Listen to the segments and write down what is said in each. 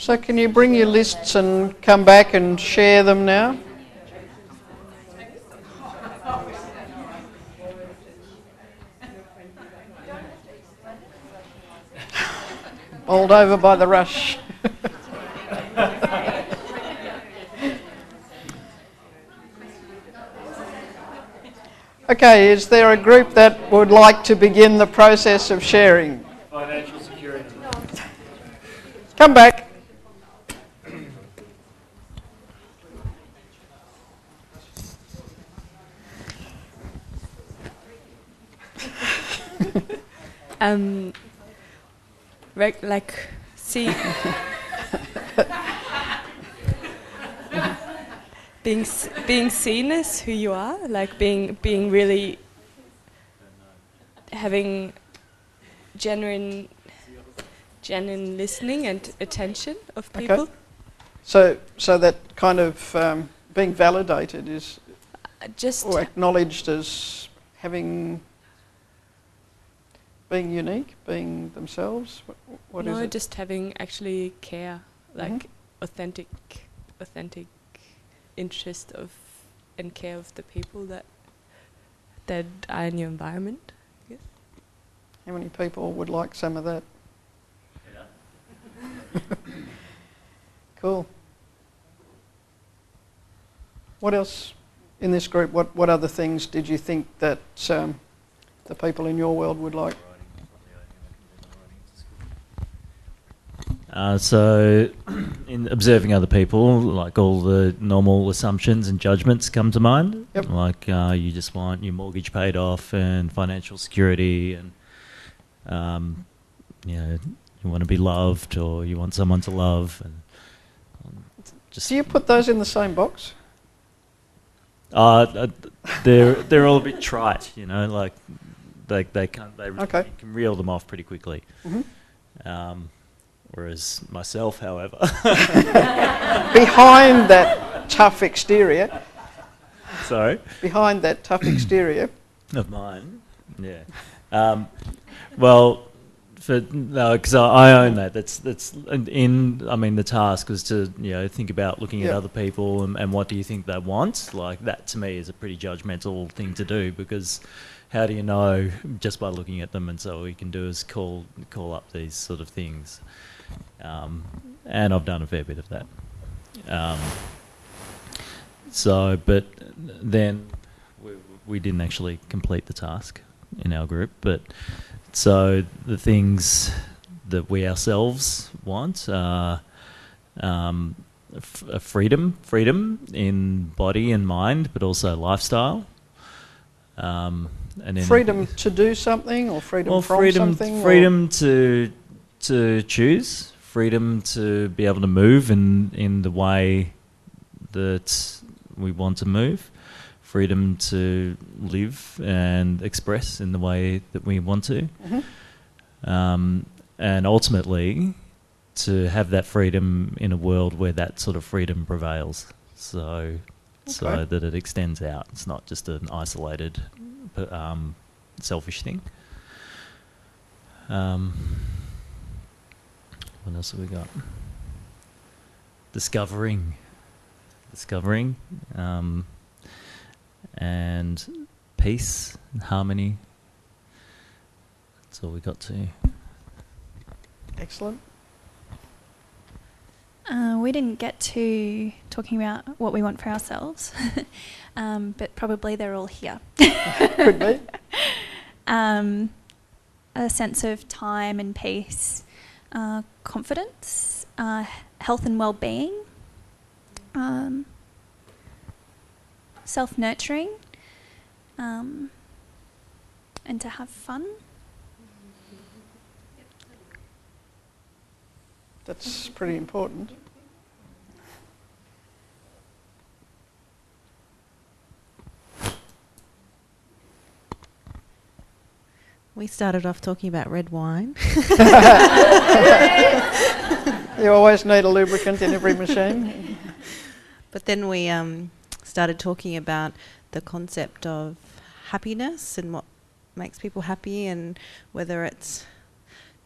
So can you bring your lists and come back and share them now? Bowled over by the rush. Okay, is there a group that would like to begin the process of sharing? Financial security. Come back. See, being seen as who you are, like being really having genuine listening and attention of people. Okay. So that kind of being validated is or acknowledged as having being unique, being themselves. What is it? No, just having actually care, like authentic interest of and care of the people that are in your environment. I guess. How many people would like some of that? Yeah. Cool. What else in this group? What other things did you think that the people in your world would like? So, in observing other people, like all the normal assumptions and judgments come to mind. Yep. Like you just want your mortgage paid off and financial security, and you want to be loved, or you want someone to love, and just. Do you put those in the same box? They're all a bit trite, like they can reel them off pretty quickly. Mm-hmm. Whereas myself, however, behind that tough exterior. Sorry. Behind that tough exterior of mine, yeah. Well, because I own that. That's in. I mean, the task was to think about looking at other people and what do you think they want. Like that to me is a pretty judgmental thing to do, because how do you know just by looking at them? And so all you can do is call up these sort of things. And I've done a fair bit of that. But then we didn't actually complete the task in our group. But so the things that we ourselves want are freedom in body and mind, but also lifestyle. And then freedom to do something, or freedom from something? Freedom to choose, freedom to be able to move in the way that we want to move, freedom to live and express in the way that we want to, and ultimately to have that freedom in a world where that sort of freedom prevails, so that it extends out. It's not just an isolated, selfish thing. What else have we got? Discovering, and peace and harmony. That's all we got to. Excellent. We didn't get to talking about what we want for ourselves, but probably they're all here. Could be. A sense of time and peace, confidence, health and well-being, self-nurturing, and to have fun. That's pretty important. We started off talking about red wine. You always need a lubricant in every machine. But then we started talking about the concept of happiness and what makes people happy, and whether it's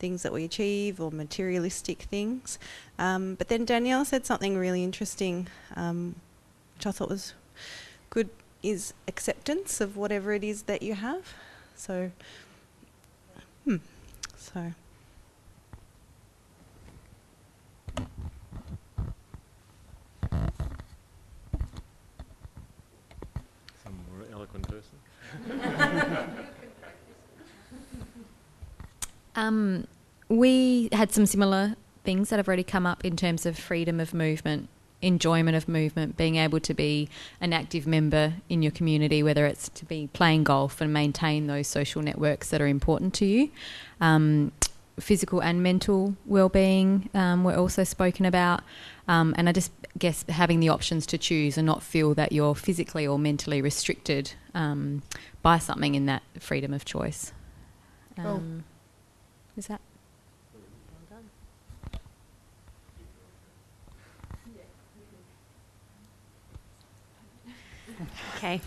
things that we achieve or materialistic things. But then Danielle said something really interesting, which I thought was good, is acceptance of whatever it is that you have. So, so. Some more eloquent person. We had some similar things that have already come up in terms of freedom of movement, enjoyment of movement, being able to be an active member in your community, whether it's to be playing golf and maintain those social networks that are important to you. Physical and mental well-being were also spoken about. And I just guess having the options to choose and not feel that you're physically or mentally restricted by something in that freedom of choice. Is that? Well done. Okay.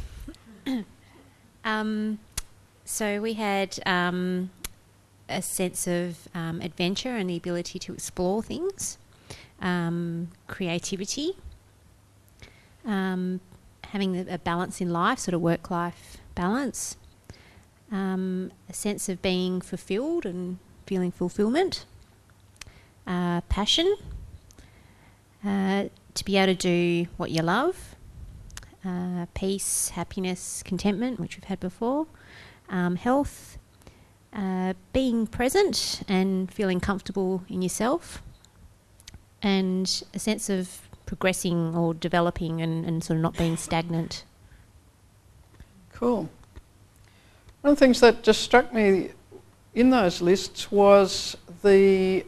So we had a sense of adventure and the ability to explore things, creativity, having a balance in life, sort of work-life balance, a sense of being fulfilled and feeling fulfillment, passion, to be able to do what you love, peace, happiness, contentment, which we've had before, health, being present and feeling comfortable in yourself, and a sense of progressing or developing and sort of not being stagnant. Cool. One of the things that just struck me in those lists was the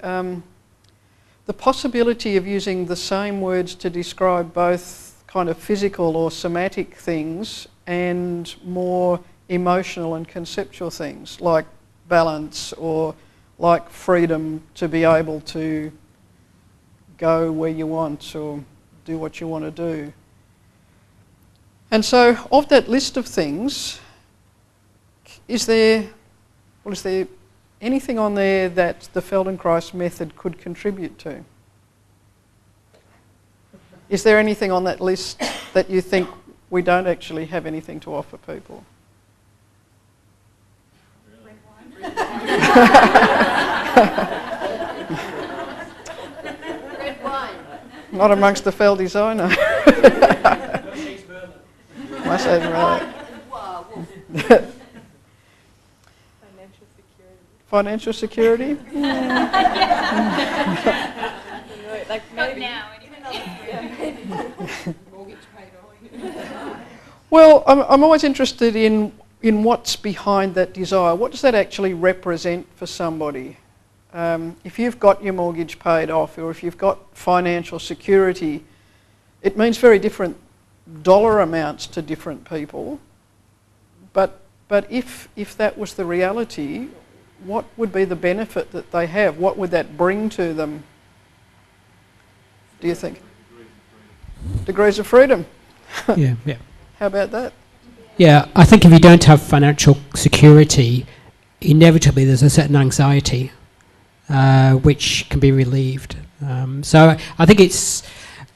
possibility of using the same words to describe both kind of physical or somatic things and more emotional and conceptual things like balance or like freedom to be able to go where you want or do what you want to do. And so of that list of things, is there anything on there that the Feldenkrais method could contribute to? Is there anything on that list that you think we don't actually have anything to offer people? Red wine. Not amongst the Fel designer. Must have right. Financial security? Like maybe now, Well, I'm always interested in what's behind that desire. What does that actually represent for somebody? If you've got your mortgage paid off or if you've got financial security, it means very different dollar amounts to different people. But if that was the reality, what would be the benefit that they have? What would that bring to them, do you think? Degrees of freedom. Yeah. How about that? Yeah, I think if you don't have financial security, inevitably there's a certain anxiety which can be relieved. So I think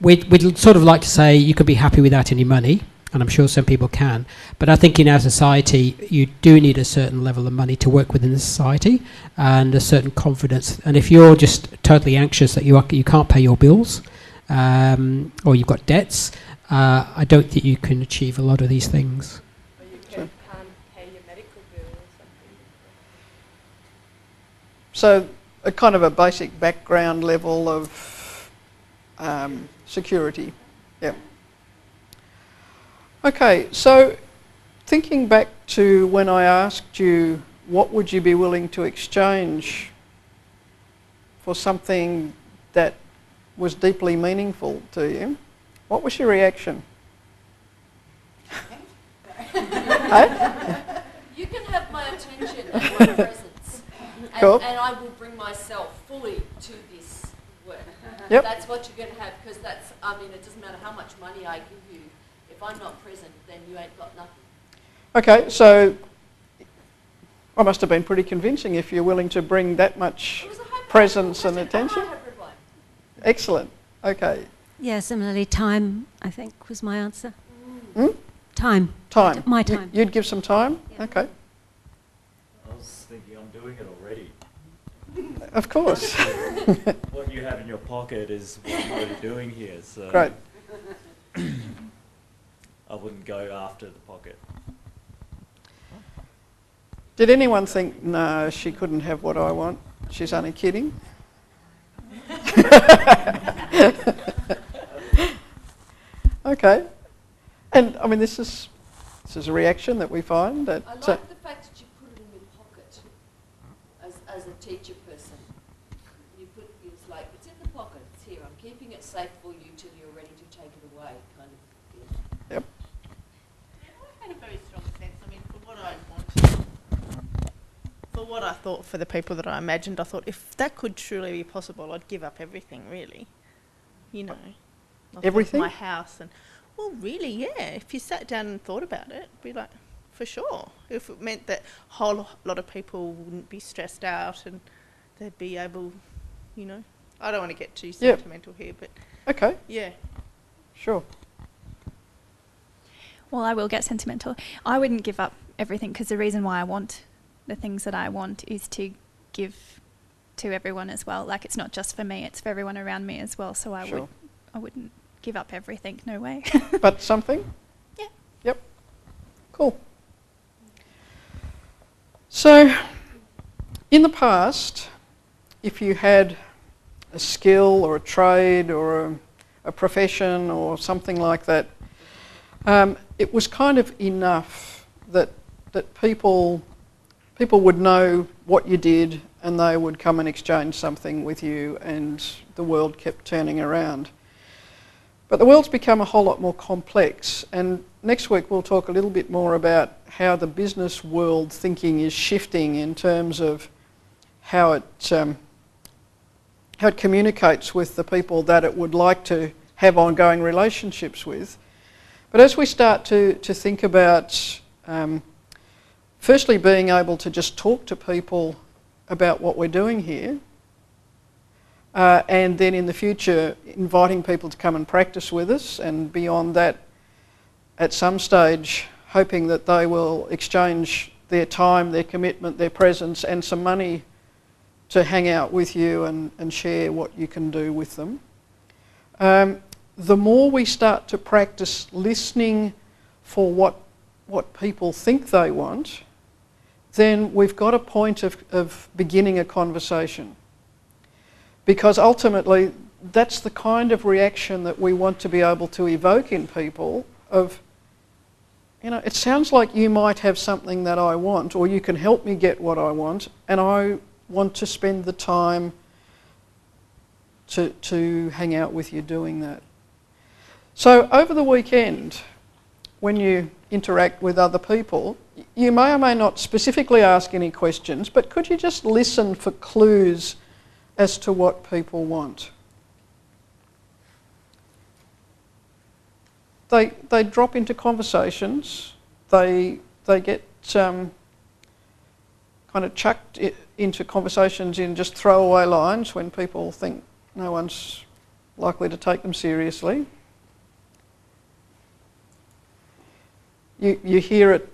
we'd sort of like to say you could be happy without any money, and I'm sure some people can, but I think in our society you do need a certain level of money to work within the society and a certain confidence. And if you're just totally anxious that you can't pay your bills or you've got debts, I don't think you can achieve a lot of these things. Or you can't pay your medical bill or something. So a kind of a basic background level of security. Yeah. Okay, so thinking back to when I asked you what would you be willing to exchange for something that was deeply meaningful to you, what was your reaction? Hey? you can have my attention and my presence, Cool. and I will bring myself fully to this work. Yep. That's what you're going to have, because it doesn't matter how much money I give you. If I'm not present, then you ain't got nothing. Okay, so I must have been pretty convincing if you're willing to bring that much presence and attention. Excellent. Okay. Yeah, similarly, time, I think, was my answer. Hmm? Time. Time. My time. You'd give some time? Yeah. Okay. I was thinking I'm doing it already. Of course. What you have in your pocket is what I'm already doing here, so Great. I wouldn't go after the pocket. Did anyone think, no, she couldn't have what I want? She's only kidding. Okay. And I mean, this is a reaction that we find. That, I like the fact that you put it in your pocket as a teacher person. It's like, it's in the pocket, it's here, I'm keeping it safe for you till you're ready to take it away, kind of thing. Yep. I had a very strong sense. I mean, for what I wanted, for what I thought for the people that I imagined, I thought if that could truly be possible, I'd give up everything, really. You know. Everything? My house and, well, really, yeah. If you sat down and thought about it, it'd be like, for sure. If it meant that a whole lot of people wouldn't be stressed out and they'd be able, you know. I don't want to get too sentimental here, but okay. Yeah. Sure. Well, I will get sentimental. I wouldn't give up everything because the reason why I want the things that I want is to give to everyone as well. Like, it's not just for me, it's for everyone around me as well. So I wouldn't give up everything, no way. But something? Yeah. Yep. Cool. So, in the past, if you had a skill or a trade or a profession or something like that, it was kind of enough that people would know what you did and they would come and exchange something with you, and the world kept turning around. But the world's become a whole lot more complex, and next week we'll talk a little bit more about how the business world thinking is shifting in terms of how it communicates with the people that it would like to have ongoing relationships with. But as we start to think about firstly being able to just talk to people about what we're doing here, and then in the future inviting people to come and practice with us, and beyond that, at some stage, hoping that they will exchange their time, their commitment, their presence and some money to hang out with you and share what you can do with them. The more we start to practice listening for what people think they want, then we've got a point of beginning a conversation. Because ultimately, that's the kind of reaction that we want to be able to evoke in people of, you know, it sounds like you might have something that I want, or you can help me get what I want, and I want to spend the time to hang out with you doing that. So over the weekend, when you interact with other people, you may or may not specifically ask any questions, but could you just listen for clues as to what people want? They drop into conversations, they get kind of chucked into conversations in just throwaway lines when people think no one's likely to take them seriously. You hear it,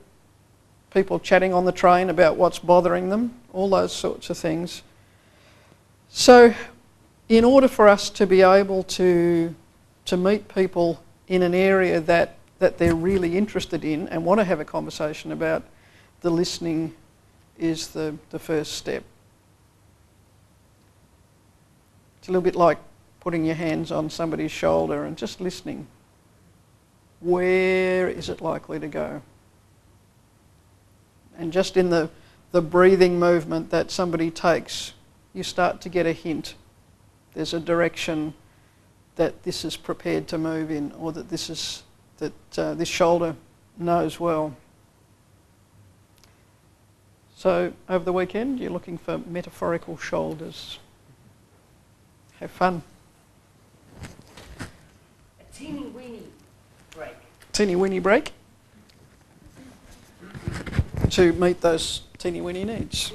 people chatting on the train about what's bothering them, all those sorts of things. So in order for us to be able to meet people in an area that they're really interested in and want to have a conversation about, the listening is the first step. It's a little bit like putting your hands on somebody's shoulder and just listening. Where is it likely to go? And just in the breathing movement that somebody takes, you start to get a hint. There's a direction that this is prepared to move in, or that this shoulder knows well. So over the weekend, you're looking for metaphorical shoulders. Have fun. A teeny weeny break. Teeny weeny break to meet those teeny weeny needs.